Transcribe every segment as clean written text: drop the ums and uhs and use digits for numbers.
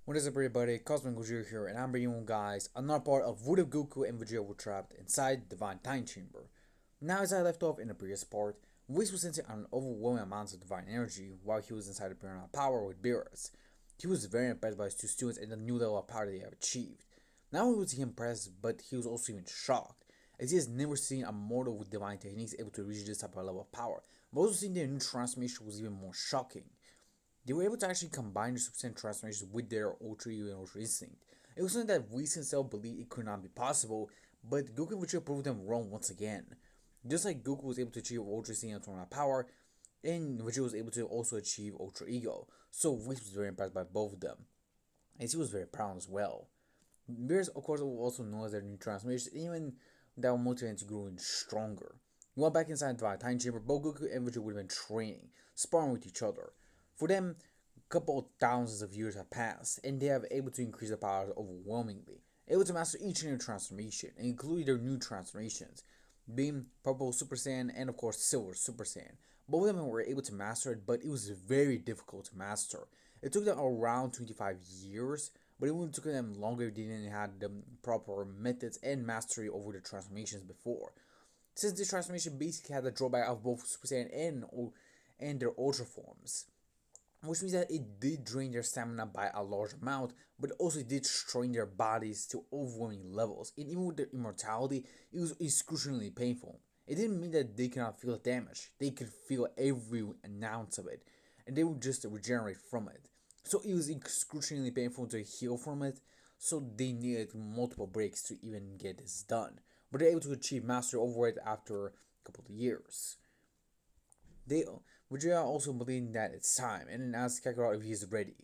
What is up, everybody? Cosmic Gojira here, and I'm bringing you guys another part of what if Goku and Vegeta were trapped inside Divine Time Chamber. Now, as I left off in the previous part, Whis was sensing an overwhelming amount of divine energy while he was inside the Pyramid of Power with beerus. He was very impressed by his two students and the new level of power they have achieved. Not only was he impressed, but he was also even shocked, as he has never seen a mortal with divine techniques able to reach this type of level of power. But also seeing their new transformation was even more shocking. They were able to actually combine their Super Saiyan transformations with their Ultra Ego and Ultra Instinct. It was something that Whis himself believed it could not be possible, but Goku and Vegeta proved them wrong once again. Just like Goku was able to achieve Ultra Instinct and Tournament Power, and Vegeta was able to also achieve Ultra Ego. So Whis was very impressed by both of them, and he was very proud as well. Bears, of course, will also know their new transformations, even that will motivate them to grow even stronger. While back inside the Time Chamber, both Goku and Vegeta would have been training, sparring with each other. For them, a couple of thousands of years have passed, and they have able to increase their powers overwhelmingly, able to master each and every transformation, including their new transformations, being Purple Super Saiyan and of course Silver Super Saiyan. Both of them were able to master it, but it was very difficult to master. It took them around 25 years, but it would took them longer if they didn't have the proper methods and mastery over the transformations before. Since this transformation basically had the drawback of both Super Saiyan and their Ultra forms, which means that it did drain their stamina by a large amount, but also it did strain their bodies to overwhelming levels. And even with their immortality, it was excruciatingly painful. It didn't mean that they cannot feel the damage, they could feel every ounce of it, and they would just regenerate from it. So it was excruciatingly painful to heal from it, so they needed multiple breaks to even get this done. But they're able to achieve mastery over it after a couple of years. They Vegeta also believed that it's time and asks Kakarot if he's ready.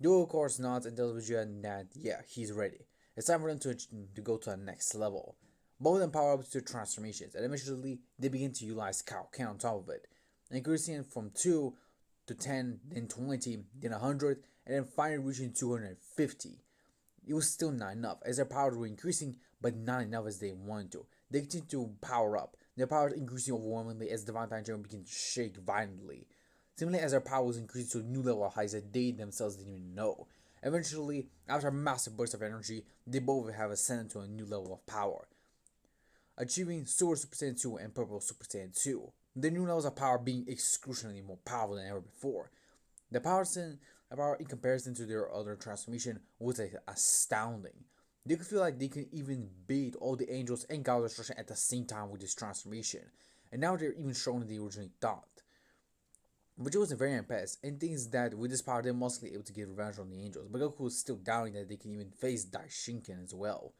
Duo of course nods and tells Vegeta that yeah, he's ready. It's time for them to go to the next level. Both of them power up to transformations, and eventually they begin to utilize Kaioken on top of it, increasing from 2 to 10, then 20, then 100, and then finally reaching 250. It was still not enough, as their powers were increasing, but not enough as they wanted to. They continued to power up, their powers increasing overwhelmingly as the Divine Time Gem began to shake violently. Similarly, as their power was increased to a new level of heights that they themselves didn't even know. Eventually, after a massive burst of energy, they both have ascended to a new level of power, achieving Silver Super Saiyan 2 and Purple Super Saiyan 2. The new levels of power being excruciatingly more powerful than ever before. The power in comparison to their other transformation was like astounding. They could feel like they could even beat all the angels and God of Destruction at the same time with this transformation. And now they're even stronger than they originally thought. Which was very impressed, and thinks that with this power they're mostly able to get revenge on the angels. But Goku was still doubting that they can even face Daishinken as well,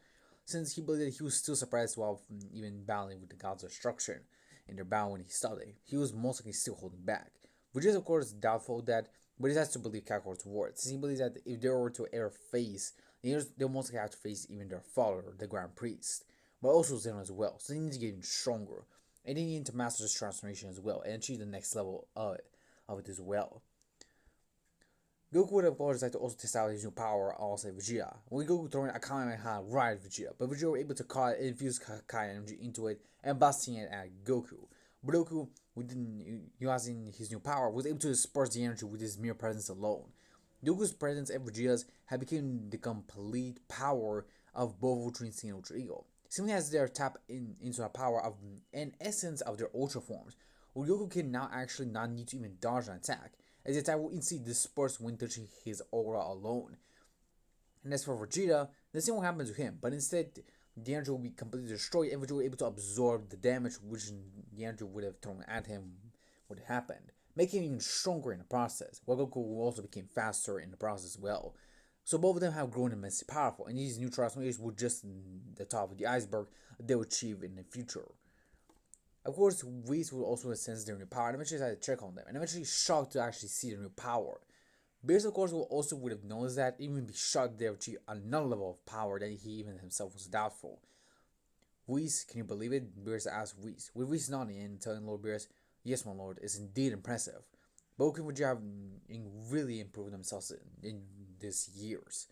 since he believed that he was still surprised while even battling with the gods of destruction in their battle when he studied. He was most likely still holding back, which is of course doubtful that, but he has to believe Kakarot's words, since he believes that if they were to ever face the angels, they'll most likely have to face even their father, the Grand Priest, but also Zeno as well. So they need to get even stronger, and they need to master this transformation as well and achieve the next level of it as well. Goku would of course like to also test out his new power alongside Vegeta. When Goku throwing a Kamehameha right at Vegeta, but Vegeta were able to caught and infuse Kai energy into it and blasting it at Goku. But Goku, within utilizing his new power, was able to disperse the energy with his mere presence alone. Goku's presence and Vegeta's had become the complete power of both Ultra Instinct and Ultra Ego. Simply as they are tapped into the power of an essence of their Ultra forms, where Goku can now actually not need to even dodge an attack, as the attack will instantly disperse when touching his aura alone. And as for Vegeta, the same will happen to him, but instead the energy will be completely destroyed and Vegeta will be able to absorb the damage which the energy would have thrown at him would have happened, making him even stronger in the process, while Goku will also become faster in the process as well. So both of them have grown immensely powerful, and these new transformations were just the top of the iceberg they will achieve in the future. Of course, Whis will also sense their new power and eventually decide to check on them, and eventually shocked to actually see their new power. Beerus, of course, will also would have noticed that, even be shocked they have achieved another level of power that he even himself was doubtful. Whis, can you believe it? Beerus asked Whis, with Whis nodding and telling Lord Beerus, yes, my lord, it's indeed impressive. Both and Vegeta have really improved themselves in these years.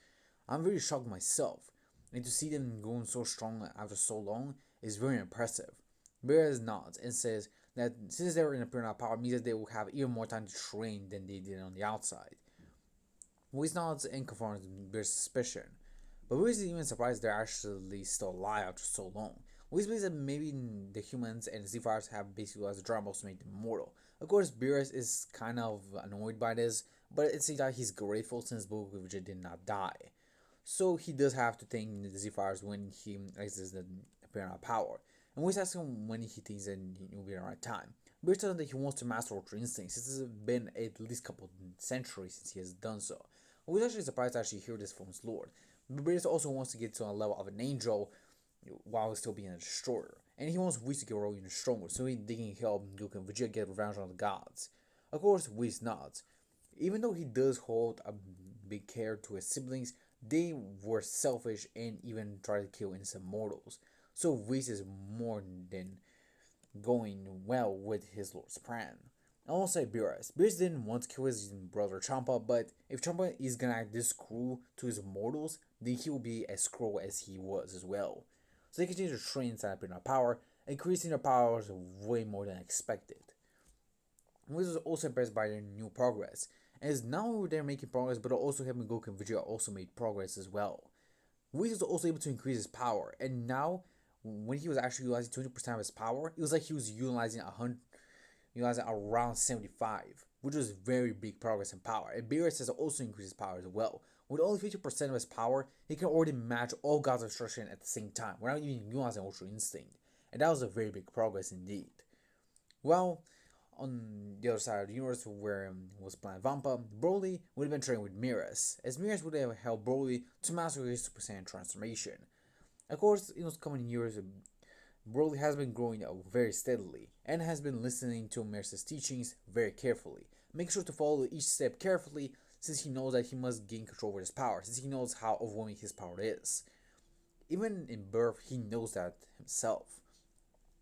I'm very shocked myself, and to see them going so strong after so long is very impressive. Beerus nods and says that since they were in a period of power, means that they will have even more time to train than they did on the outside. Whis nods and confirms their suspicion. But Whis is even surprised they're actually still alive after so long. Whis believes that maybe the humans and the Z-Fighters have basically as the drama also made them immortal. Of course, beerus is kind of annoyed by this, but it seems like he's grateful since Goku and Vegeta did not die. So he does have to thank the Z-Fighters when he exits the apparent power. And Whis asks him when he thinks that it will be the right time. Beerus tells him that he wants to master Ultra Instinct since it's been at least a couple centuries since he has done so. I was actually surprised to actually hear this from his lord. But Beerus also wants to get to a level of an angel while still being a destroyer. And he wants Whis to get even stronger, so he can help Goku and Vegeta get revenge on the gods. Of course, Whis nods. Even though he does hold a big care to his siblings, they were selfish and even tried to kill innocent mortals. So Whis is more than going well with his lord's plan. I won't say Beerus. Beerus didn't want to kill his brother Champa, but if Champa is gonna act this cruel to his mortals, then he will be as cruel as he was as well. So they continue to train inside their power, increasing their powers way more than expected. Whis was also impressed by their new progress, as not only were they making progress, but also having Goku and Vegeta also made progress as well. Whis was also able to increase his power, and now when he was actually utilizing 20% of his power, it was like he was utilizing around 75, which was very big progress in power. And Beerus has also increased his power as well. With only 50% of his power, he can already match all gods of destruction at the same time, without even utilizing Ultra Instinct. And that was a very big progress indeed. Well, on the other side of the universe where was Planet Vampa, Broly would have been training with Beerus, as Beerus would have helped Broly to master his Super Saiyan transformation. Of course, in those coming years, Broly has been growing very steadily and has been listening to Beerus' teachings very carefully, making sure to follow each step carefully since he knows that he must gain control over his power, since he knows how overwhelming his power is. Even in birth, he knows that himself.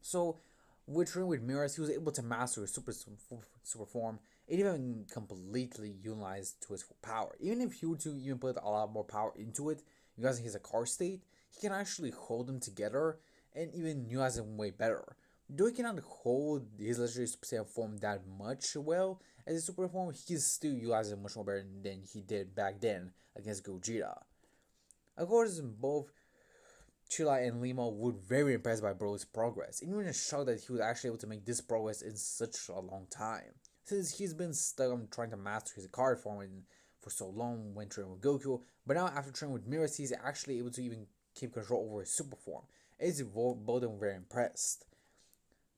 So, with training with Beerus, he was able to master his super form and even completely utilize to his full power. Even if he were to even put a lot more power into it, using his car state, he can actually hold them together and even utilize them way better. Though he cannot hold his legendary Super Saiyan form that much well as his super form, he can still utilize it much more better than he did back then against Gogeta. Of course, both Chila and Lima were very impressed by Broly's progress, and even shocked that he was actually able to make this progress in such a long time. Since he's been stuck on trying to master his card form for so long when training with Goku, but now after training with Beerus, he's actually able to even keep control over his super form. As both of them were very impressed.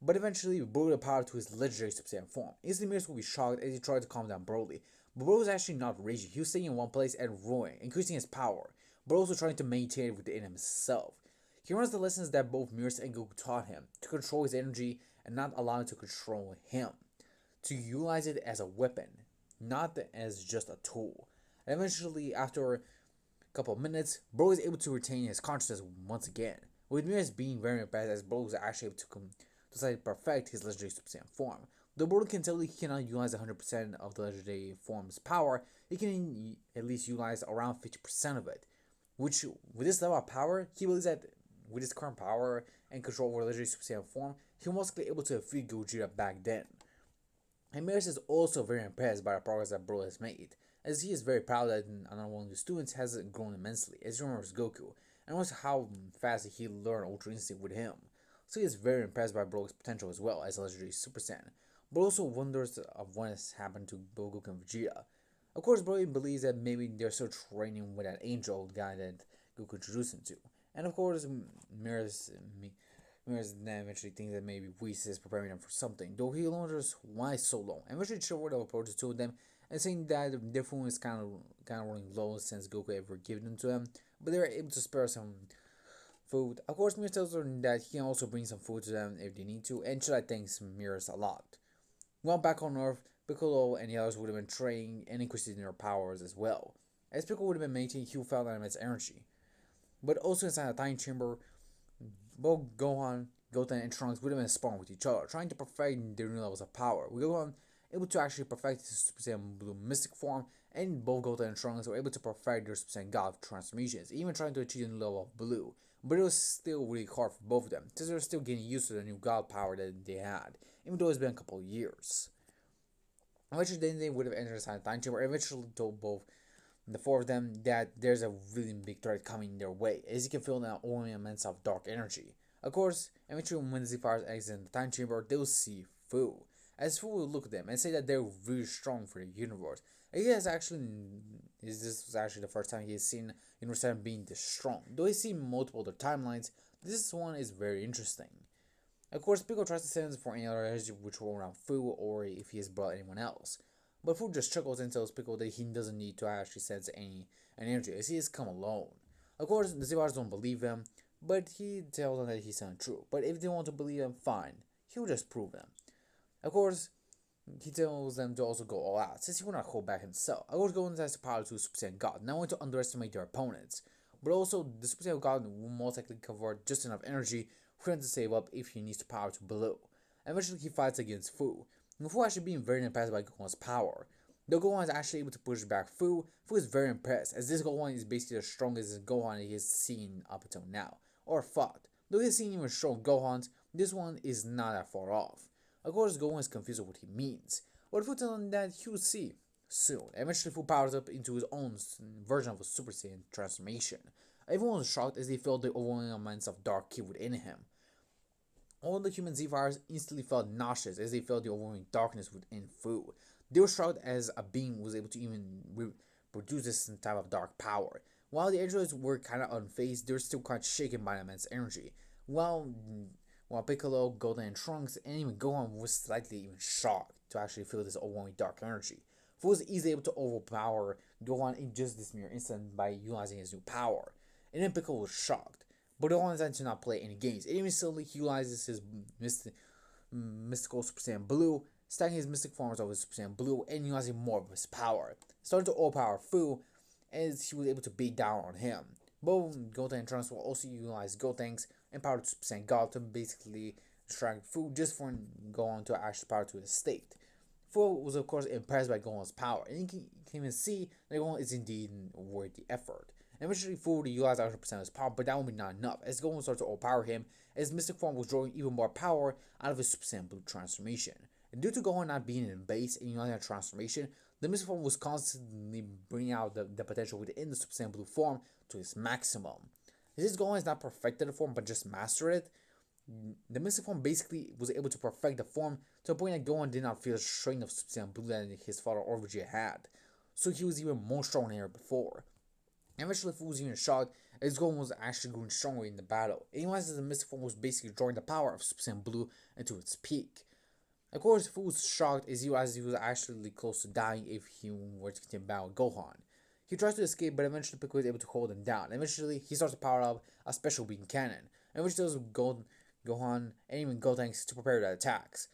But eventually, Broly the power to his legendary Super Saiyan form. Instantly, Beerus will be shocked as he tried to calm down Broly. But Broly was actually not raging, he was staying in one place and roaring, increasing his power, but also trying to maintain it within himself. He learns the lessons that both Beerus and Goku taught him, to control his energy and not allow it to control him. To utilize it as a weapon, not as just a tool. And eventually, after a couple of minutes, Broly is able to retain his consciousness once again, with Beerus being very impressed as Broly was actually able to perfect his legendary Super Saiyan form. Though Broly can tell he cannot utilize 100% of the legendary form's power, he can at least utilize around 50% of it. Which, with this level of power, he believes that with his current power and control over the legendary Super Saiyan form, he was mostly able to defeat Gogeta back then. And Beerus is also very impressed by the progress that Broly has made, as he is very proud that another one of his students has grown immensely, as he remembers Goku, and also how fast he learned Ultra Instinct with him. So he is very impressed by Broly's potential as well as a legendary Super Saiyan, but also wonders of what has happened to Goku and Vegeta. Of course, Broly believes that maybe they're still training with that angel guy that Goku introduced him to. And of course, Beerus then eventually thinks that maybe Whis is preparing them for something, though he wonders why so long. And eventually, Chivalry approaches two of them and saying that their food is kind of running low since Goku ever gave them to them, but they're able to spare some food. Of course, Beerus tells them that he can also bring some food to them if they need to, and Chila thanks Beerus a lot. While back on Earth, Piccolo and the others would have been training and increasing their powers as well, as Piccolo would have been maintaining huge elements energy. But also inside the time chamber, both Gohan, Goten, and Trunks would have been sparring with each other, trying to perfect their new levels of power. With Gohan able to actually perfect his Super Saiyan Blue Mystic form, and both Goten and Trunks were able to perfect their Super Saiyan God transformations, even trying to achieve a new level of Blue. But it was still really hard for both of them, since they were still getting used to the new God power that they had, even though it's been a couple of years. Eventually, then they would have entered inside the time chamber, and eventually told both the four of them, that there's a really big threat coming their way, as you can feel the overwhelming amounts of dark energy. Of course, eventually when the Zephyrs exit the time chamber, they'll see Fu. As Fu will look at them and say that they're really strong for the universe. And he has actually, this was actually the first time he has seen Universe 7 being this strong. Though he's seen multiple other timelines, this one is very interesting. Of course, Piccolo tries to send for any other energy which will around Fu or if he has brought anyone else. But Fu just chuckles and tells Piccolo that he doesn't need to actually sense any energy as he has come alone. Of course, the Zebras don't believe him, but he tells them that he's telling the truth. But if they want to believe him, fine. He'll just prove them. Of course, he tells them to also go all out, since he will not hold back himself. Of course, Gohan has the power to Super Saiyan God, not want to underestimate their opponents. But also, the Super Saiyan God will most likely convert just enough energy for him to save up if he needs the power to blow. Eventually, he fights against Fu. And Fu actually being very impressed by Gohan's power. Though Gohan is actually able to push back Fu, Fu is very impressed, as this Gohan is basically the strongest Gohan he has seen up until now, or fought. Though he has seen even strong Gohans, this one is not that far off. Of course, Gohan is confused with what he means, but Fu tells him that he will see soon. Eventually, Fu powers up into his own version of a Super Saiyan transformation. Everyone was shocked as they felt the overwhelming amounts of dark ki within him. All the human Z-Fighters instantly felt nauseous as they felt the overwhelming darkness within Fu. They were shocked as a being was able to even produce this type of dark power. While the androids were kind of unfazed, they were still quite shaken by immense energy. While Piccolo, Golden, and Trunks, and even Gohan was slightly even shocked to actually feel this overwhelming dark energy. Fu was easily able to overpower Gohan in just this mere instant by utilizing his new power. And then Piccolo was shocked. But Gohan decided to not play any games. And even slowly, he utilizes his mystical Super Saiyan Blue, stacking his mystic forms of his Super Saiyan Blue, and utilizing more of his power. Starting to overpower Fu, as he was able to beat down on him. Both Goten and Trunks will also utilize Gotenks and power to Super Saiyan God to basically distract Fu just for Gohan to actually power to his state. Fu was of course impressed by Gohan's power, and he can even see that Gohan is indeed worth the effort. Eventually, Fu would utilize 100% of his power, but that would be not enough, as Gohan started to overpower him, as his mystic form was drawing even more power out of his Super Saiyan Blue transformation. And due to Gohan not being in base and utilizing a transformation, the mystic form was constantly bringing out the potential within the Super Saiyan Blue form to its maximum. Since Gohan is not perfected the form, but just mastered it, the mystic form basically was able to perfect the form to a point that Gohan did not feel the strain of Super Saiyan Blue that his father or Vegeta had. So he was even more strong than ever before. Eventually, Fu was even shocked as Gohan was actually growing stronger in the battle. And he realized that the Mystic Form was basically drawing the power of Super Saiyan Blue into its peak. Of course, Fu was shocked as he realized he was actually close to dying if he were to continue battle with Gohan. He tries to escape, but eventually Piccolo was able to hold him down. Eventually, he starts to power up a special beam cannon, and which tells Gohan and even Gotenks to prepare their attacks.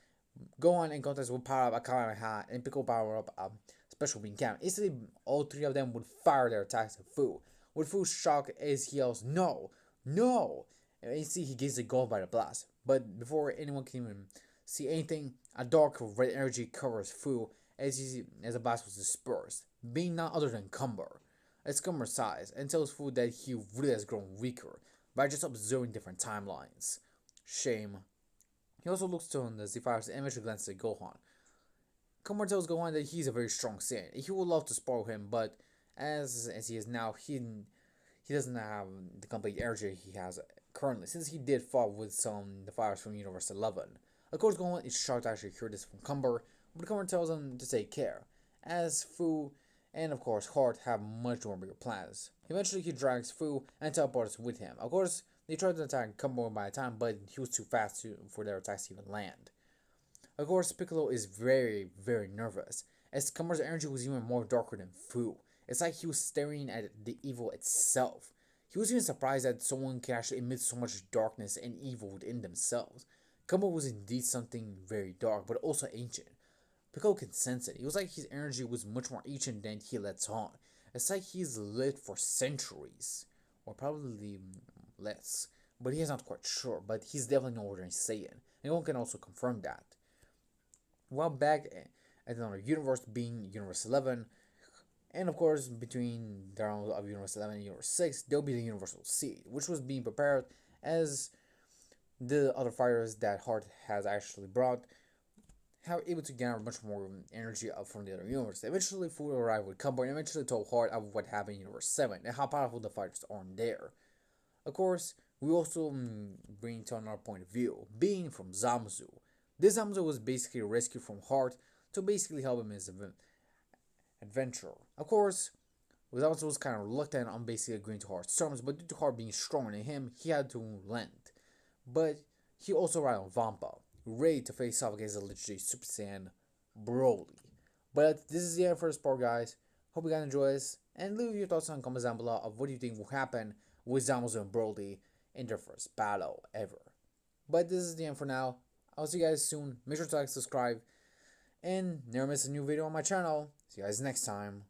Gohan and Gotenks will power up a Kamehameha, and Piccolo power up a special beam cannon. Instantly, all three of them would fire their attacks at Fu. With Fu's shock as he yells, "No! No!" And you see he gets the goal by the blast. But before anyone can even see anything, a dark red energy covers Fu as the blast was dispersed, being none other than Cumber. It's Cumber's size and tells Fu that he really has grown weaker by just observing different timelines. Shame. He also looks to the Z-Fighters and eventually glances at Gohan. Cumber tells Gohan that he's a very strong Saiyan. He would love to spoil him, but as he is now, he doesn't have the complete energy he has currently, since he did fall with the fighters from Universe 11. Of course, Gohan is shocked to actually hear this from Cumber, but Cumber tells him to take care, as Fu and of course Heart have much more bigger plans. Eventually, he drags Fu and teleports with him. Of course, they tried to attack Cumber by a time, but he was too fast for their attacks to even land. Of course, Piccolo is very, very nervous, as Cumber's energy was even more darker than Fu. It's like he was staring at the evil itself. He was even surprised that someone can actually emit so much darkness and evil within themselves. Cumber was indeed something very dark, but also ancient. Piccolo can sense it. It was like his energy was much more ancient than he lets on. It's like he's lived for centuries, or probably less. But he is not quite sure, but he's definitely no ordinary Saiyan. And one can also confirm that. While back at another universe, being Universe 11, and of course, between the realms of Universe 11 and Universe 6, there'll be the Universal Seed, which was being prepared as the other fighters that Heart has actually brought how able to gather much more energy up from the other universe. Eventually, Food arrived with Cumber and eventually told Hart of what happened in Universe 7 and how powerful the fighters are in there. Of course, we also bring to another point of view, being from Zamzu. This Zamzu was basically rescued from Hart to basically help him in his adventure. Of course, Zamzu was kind of reluctant on basically agreeing to Hart's terms, but due to Hart being stronger than him, he had to lend. But he also relied on Vampa, ready to face off against the legendary Super Saiyan Broly. But this is the end for this part, guys. Hope you guys enjoy this, and leave your thoughts in the comments down below of what you think will happen with Zamasu and Broly in their first battle ever. But this is the end for now. I'll see you guys soon. Make sure to like, subscribe, and never miss a new video on my channel. See you guys next time.